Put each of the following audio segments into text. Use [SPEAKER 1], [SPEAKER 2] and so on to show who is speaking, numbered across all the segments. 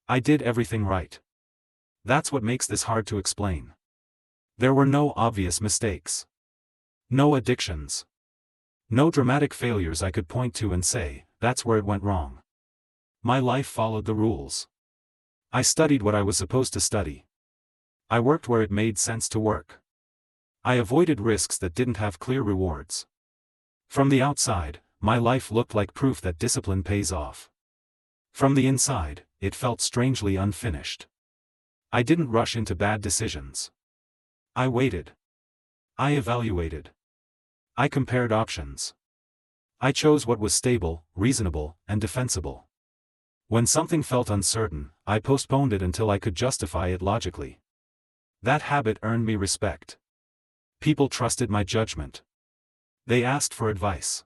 [SPEAKER 1] I did everything right. That's what makes this hard to explain. There were no obvious mistakes. No addictions. No dramatic failures I could point to and say, that's where it went wrong. My life followed the rules. I studied what I was supposed to study. I worked where it made sense to work. I avoided risks that didn't have clear rewards. From the outside, my life looked like proof that discipline pays off. From the inside, it felt strangely unfinished. I didn't rush into bad decisions. I waited. I evaluated. I compared options. I chose what was stable, reasonable, and defensible. When something felt uncertain, I postponed it until I could justify it logically. That habit earned me respect. People trusted my judgment. They asked for advice.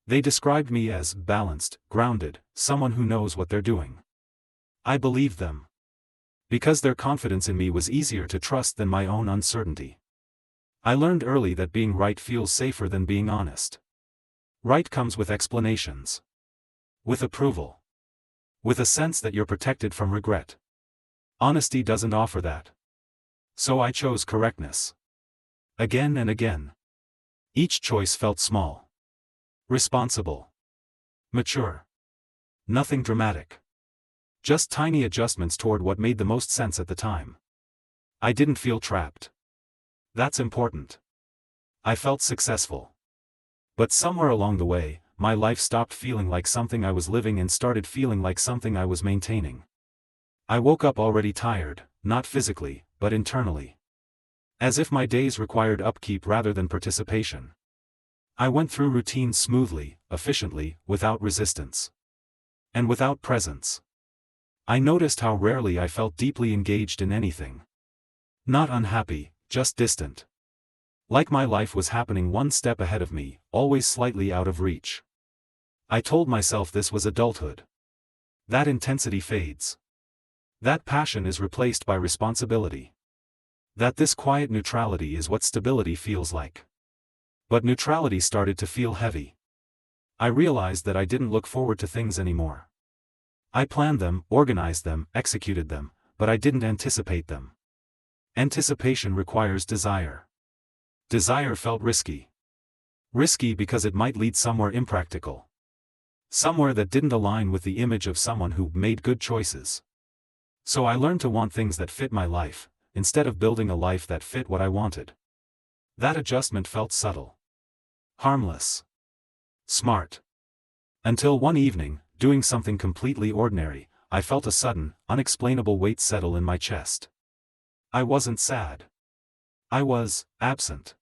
[SPEAKER 1] They described me as balanced, grounded, someone who knows what they're doing. I believed them. Because their confidence in me was easier to trust than my own uncertainty. I learned early that being right feels safer than being honest. Right comes with explanations. With approval. With a sense that you're protected from regret. Honesty doesn't offer that. So I chose correctness. Again and again. Each choice felt small. Responsible. Mature. Nothing dramatic. Just tiny adjustments toward what made the most sense at the time. I didn't feel trapped. That's important. I felt successful. But somewhere along the way, my life stopped feeling like something I was living and started feeling like something I was maintaining. I woke up already tired, not physically, but internally. As if my days required upkeep rather than participation. I went through routines smoothly, efficiently, without resistance. And without presence. I noticed how rarely I felt deeply engaged in anything. Not unhappy, just distant. Like my life was happening one step ahead of me, always slightly out of reach. I told myself this was adulthood. That intensity fades. That passion is replaced by responsibility. That this quiet neutrality is what stability feels like. But neutrality started to feel heavy. I realized that I didn't look forward to things anymore. I planned them, organized them, executed them, but I didn't anticipate them. Anticipation requires desire. Desire felt risky. Risky because it might lead somewhere impractical. Somewhere that didn't align with the image of someone who made good choices. So I learned to want things that fit my life, instead of building a life that fit what I wanted. That adjustment felt subtle. Harmless. Smart. Until one evening, doing something completely ordinary, I felt a sudden, unexplainable weight settle in my chest. I wasn't sad. I was absent.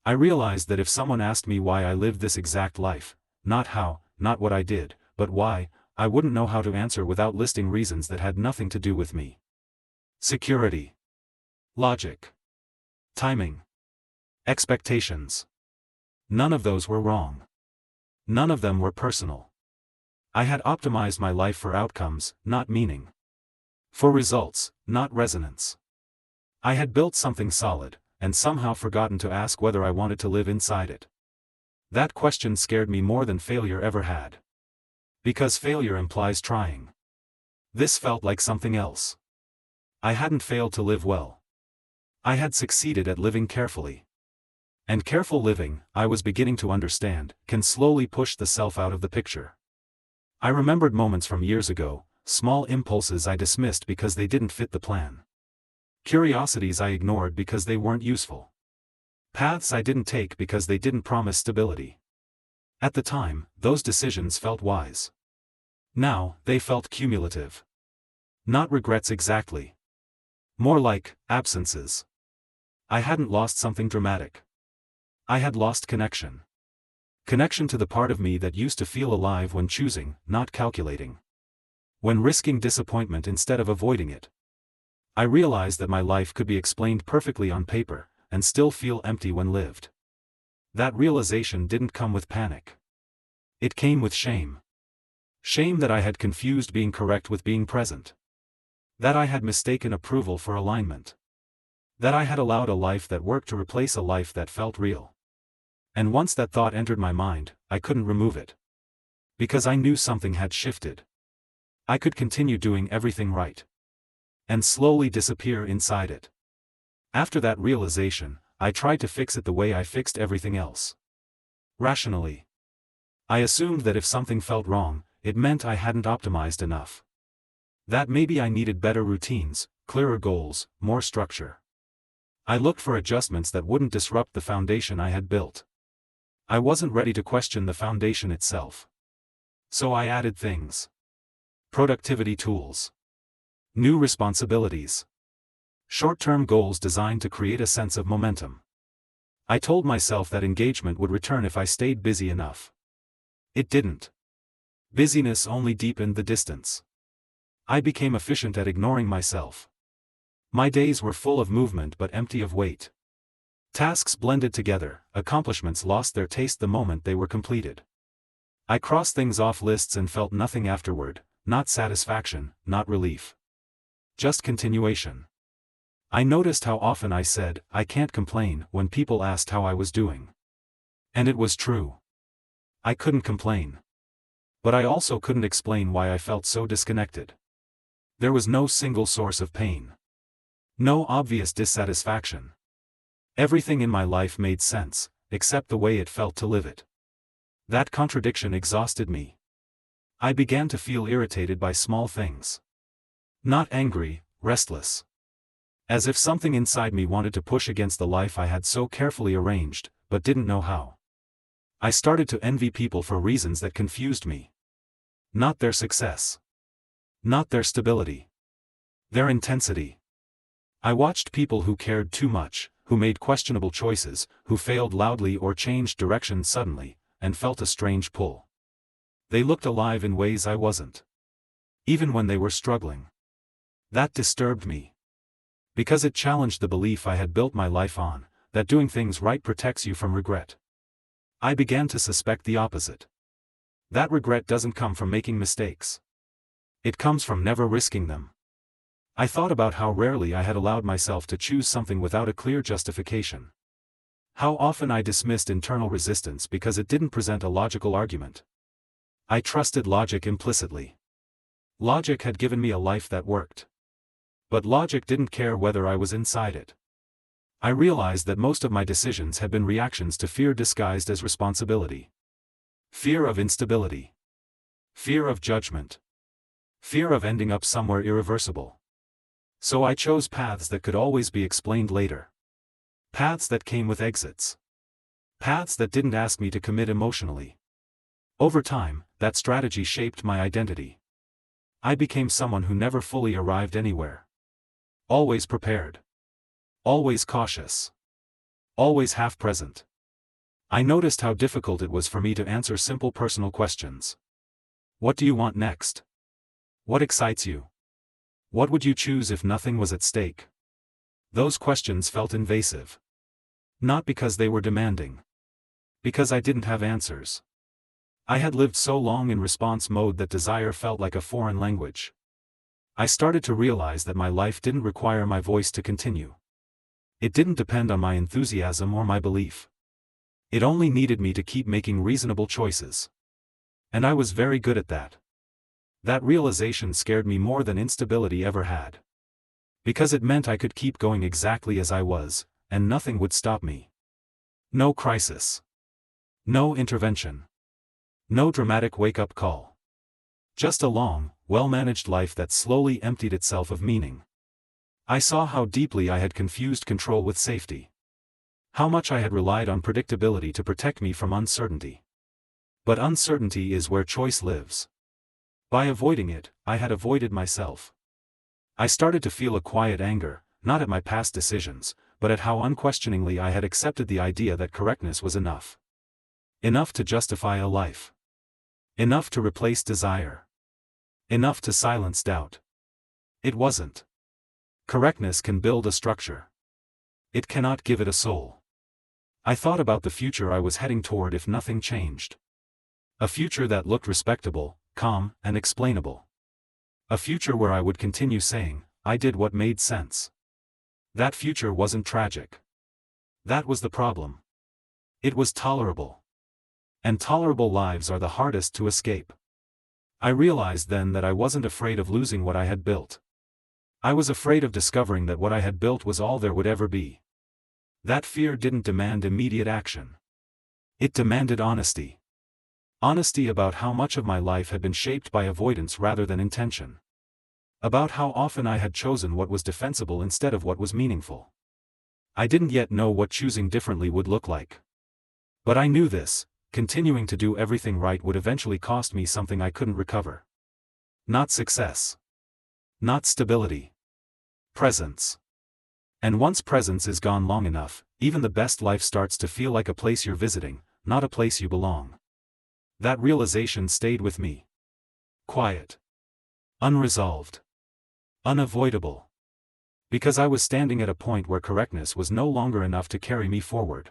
[SPEAKER 1] I realized that if someone asked me why I lived this exact life, not how, not what I did, but why, I wouldn't know how to answer without listing reasons that had nothing to do with me. Security. Logic. Timing. Expectations. None of those were wrong. None of them were personal. I had optimized my life for outcomes, not meaning. For results, not resonance. I had built something solid, and somehow forgotten to ask whether I wanted to live inside it. That question scared me more than failure ever had. Because failure implies trying. This felt like something else. I hadn't failed to live well. I had succeeded at living carefully. And careful living, I was beginning to understand, can slowly push the self out of the picture. I remembered moments from years ago, small impulses I dismissed because they didn't fit the plan. Curiosities I ignored because they weren't useful. Paths I didn't take because they didn't promise stability. At the time, those decisions felt wise. Now, they felt cumulative. Not regrets exactly. More like absences. I hadn't lost something dramatic. I had lost connection. Connection to the part of me that used to feel alive when choosing, not calculating. When risking disappointment instead of avoiding it. I realized that my life could be explained perfectly on paper, and still feel empty when lived. That realization didn't come with panic. It came with shame. Shame that I had confused being correct with being present. That I had mistaken approval for alignment. That I had allowed a life that worked to replace a life that felt real. And once that thought entered my mind, I couldn't remove it. Because I knew something had shifted. I could continue doing everything right. And slowly disappear inside it. After that realization, I tried to fix it the way I fixed everything else. Rationally. I assumed that if something felt wrong, it meant I hadn't optimized enough. That maybe I needed better routines, clearer goals, more structure. I looked for adjustments that wouldn't disrupt the foundation I had built. I wasn't ready to question the foundation itself. So I added things. Productivity tools. New responsibilities. Short-term goals designed to create a sense of momentum. I told myself that engagement would return if I stayed busy enough. It didn't. Busyness only deepened the distance. I became efficient at ignoring myself. My days were full of movement but empty of weight. Tasks blended together, accomplishments lost their taste the moment they were completed. I crossed things off lists and felt nothing afterward, not satisfaction, not relief. Just continuation. I noticed how often I said, "I can't complain," when people asked how I was doing. And it was true. I couldn't complain. But I also couldn't explain why I felt so disconnected. There was no single source of pain. No obvious dissatisfaction. Everything in my life made sense, except the way it felt to live it. That contradiction exhausted me. I began to feel irritated by small things. Not angry, restless. As if something inside me wanted to push against the life I had so carefully arranged, but didn't know how. I started to envy people for reasons that confused me. Not their success. Not their stability. Their intensity. I watched people who cared too much, who made questionable choices, who failed loudly or changed direction suddenly, and felt a strange pull. They looked alive in ways I wasn't. Even when they were struggling. That disturbed me. Because it challenged the belief I had built my life on, that doing things right protects you from regret. I began to suspect the opposite. That regret doesn't come from making mistakes. It comes from never risking them. I thought about how rarely I had allowed myself to choose something without a clear justification. How often I dismissed internal resistance because it didn't present a logical argument. I trusted logic implicitly. Logic had given me a life that worked. But logic didn't care whether I was inside it. I realized that most of my decisions had been reactions to fear disguised as responsibility. Fear of instability. Fear of judgment. Fear of ending up somewhere irreversible. So I chose paths that could always be explained later. Paths that came with exits. Paths that didn't ask me to commit emotionally. Over time, that strategy shaped my identity. I became someone who never fully arrived anywhere. Always prepared. Always cautious. Always half-present. I noticed how difficult it was for me to answer simple personal questions. What do you want next? What excites you? What would you choose if nothing was at stake? Those questions felt invasive. Not because they were demanding. Because I didn't have answers. I had lived so long in response mode that desire felt like a foreign language. I started to realize that my life didn't require my voice to continue. It didn't depend on my enthusiasm or my belief. It only needed me to keep making reasonable choices. And I was very good at that. That realization scared me more than instability ever had. Because it meant I could keep going exactly as I was, and nothing would stop me. No crisis. No intervention. No dramatic wake-up call. Just a long, well-managed life that slowly emptied itself of meaning. I saw how deeply I had confused control with safety. How much I had relied on predictability to protect me from uncertainty. But uncertainty is where choice lives. By avoiding it, I had avoided myself. I started to feel a quiet anger, not at my past decisions, but at how unquestioningly I had accepted the idea that correctness was enough. Enough to justify a life. Enough to replace desire. Enough to silence doubt. It wasn't. Correctness can build a structure. It cannot give it a soul. I thought about the future I was heading toward if nothing changed. A future that looked respectable, calm, and explainable. A future where I would continue saying, I did what made sense. That future wasn't tragic. That was the problem. It was tolerable. And tolerable lives are the hardest to escape. I realized then that I wasn't afraid of losing what I had built. I was afraid of discovering that what I had built was all there would ever be. That fear didn't demand immediate action. It demanded honesty. Honesty about how much of my life had been shaped by avoidance rather than intention. About how often I had chosen what was defensible instead of what was meaningful. I didn't yet know what choosing differently would look like. But I knew this: continuing to do everything right would eventually cost me something I couldn't recover. Not success. Not stability. Presence. And once presence is gone long enough, even the best life starts to feel like a place you're visiting, not a place you belong. That realization stayed with me. Quiet. Unresolved. Unavoidable. Because I was standing at a point where correctness was no longer enough to carry me forward.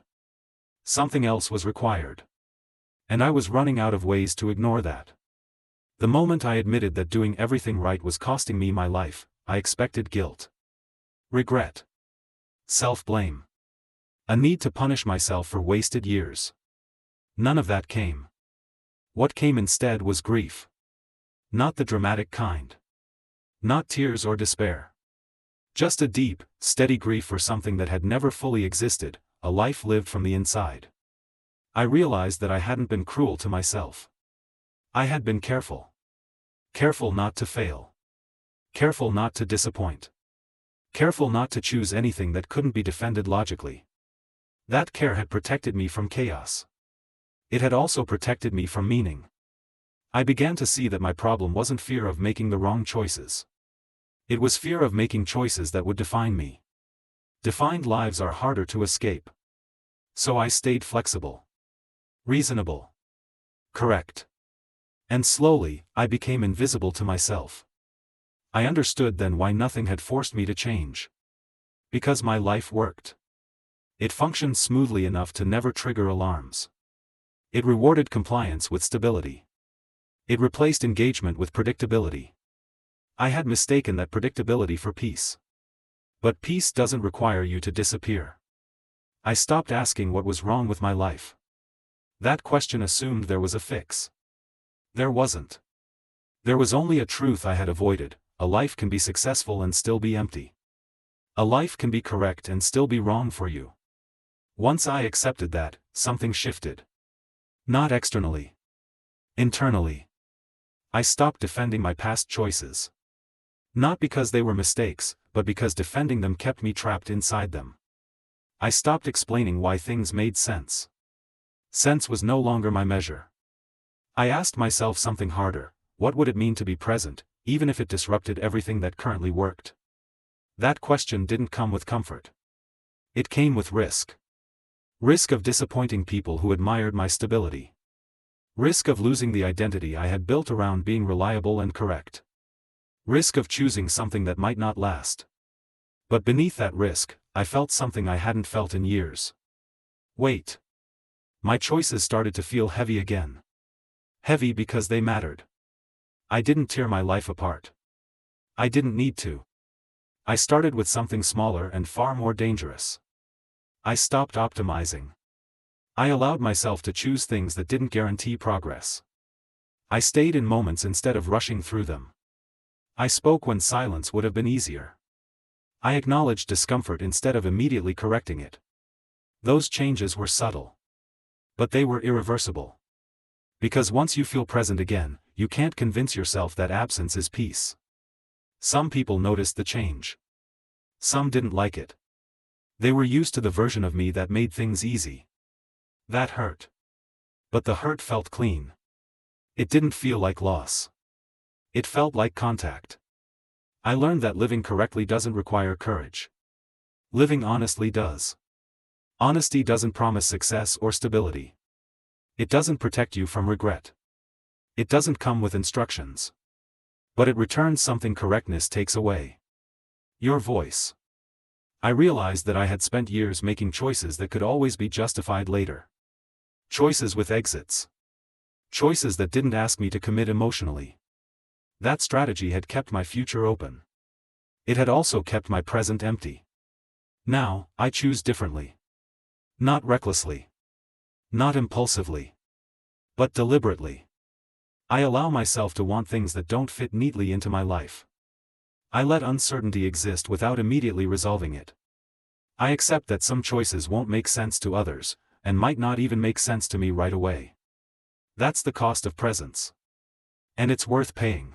[SPEAKER 1] Something else was required. And I was running out of ways to ignore that. The moment I admitted that doing everything right was costing me my life, I expected guilt. Regret. Self-blame. A need to punish myself for wasted years. None of that came. What came instead was grief. Not the dramatic kind. Not tears or despair. Just a deep, steady grief for something that had never fully existed, a life lived from the inside. I realized that I hadn't been cruel to myself. I had been careful. Careful not to fail. Careful not to disappoint. Careful not to choose anything that couldn't be defended logically. That care had protected me from chaos. It had also protected me from meaning. I began to see that my problem wasn't fear of making the wrong choices. It was fear of making choices that would define me. Defined lives are harder to escape. So I stayed flexible. Reasonable. Correct. And slowly, I became invisible to myself. I understood then why nothing had forced me to change. Because my life worked. It functioned smoothly enough to never trigger alarms. It rewarded compliance with stability. It replaced engagement with predictability. I had mistaken that predictability for peace. But peace doesn't require you to disappear. I stopped asking what was wrong with my life. That question assumed there was a fix. There wasn't. There was only a truth I had avoided: a life can be successful and still be empty. A life can be correct and still be wrong for you. Once I accepted that, something shifted. Not externally. Internally. I stopped defending my past choices. Not because they were mistakes, but because defending them kept me trapped inside them. I stopped explaining why things made sense. Sense was no longer my measure. I asked myself something harder: what would it mean to be present, even if it disrupted everything that currently worked? That question didn't come with comfort. It came with risk. Risk of disappointing people who admired my stability. Risk of losing the identity I had built around being reliable and correct. Risk of choosing something that might not last. But beneath that risk, I felt something I hadn't felt in years. Weight. My choices started to feel heavy again. Heavy because they mattered. I didn't tear my life apart. I didn't need to. I started with something smaller and far more dangerous. I stopped optimizing. I allowed myself to choose things that didn't guarantee progress. I stayed in moments instead of rushing through them. I spoke when silence would have been easier. I acknowledged discomfort instead of immediately correcting it. Those changes were subtle. But they were irreversible. Because once you feel present again, you can't convince yourself that absence is peace. Some people noticed the change. Some didn't like it. They were used to the version of me that made things easy. That hurt. But the hurt felt clean. It didn't feel like loss. It felt like contact. I learned that living correctly doesn't require courage. Living honestly does. Honesty doesn't promise success or stability. It doesn't protect you from regret. It doesn't come with instructions. But it returns something correctness takes away. Your voice. I realized that I had spent years making choices that could always be justified later. Choices with exits. Choices that didn't ask me to commit emotionally. That strategy had kept my future open. It had also kept my present empty. Now, I choose differently. Not recklessly. Not impulsively. But deliberately. I allow myself to want things that don't fit neatly into my life. I let uncertainty exist without immediately resolving it. I accept that some choices won't make sense to others, and might not even make sense to me right away. That's the cost of presence. And it's worth paying.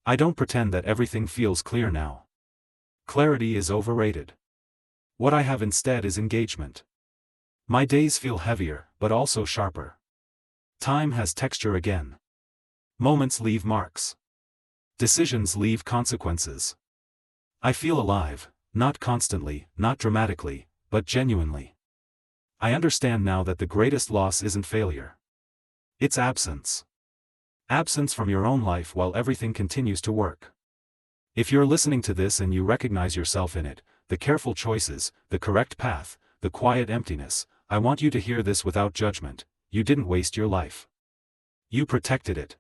[SPEAKER 1] I don't pretend that everything feels clear now. Clarity is overrated. What I have instead is engagement. My days feel heavier, but also sharper. Time has texture again. Moments leave marks. Decisions leave consequences. I feel alive, not constantly, not dramatically, but genuinely. I understand now that the greatest loss isn't failure. It's absence. Absence from your own life while everything continues to work. If you're listening to this and you recognize yourself in it, the careful choices, the correct path, the quiet emptiness, I want you to hear this without judgment. You didn't waste your life. You protected it.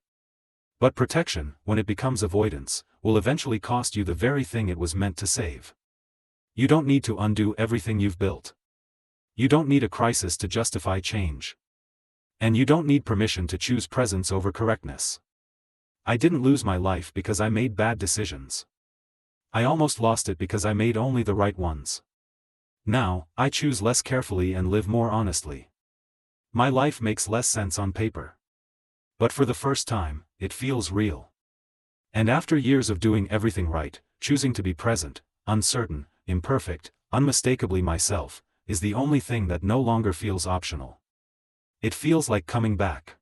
[SPEAKER 1] But protection, when it becomes avoidance, will eventually cost you the very thing it was meant to save. You don't need to undo everything you've built. You don't need a crisis to justify change. And you don't need permission to choose presence over correctness. I didn't lose my life because I made bad decisions. I almost lost it because I made only the right ones. Now, I choose less carefully and live more honestly. My life makes less sense on paper. But for the first time, it feels real. And after years of doing everything right, choosing to be present, uncertain, imperfect, unmistakably myself, is the only thing that no longer feels optional. It feels like coming back.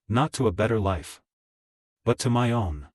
[SPEAKER 1] Not to a better life, but to my own.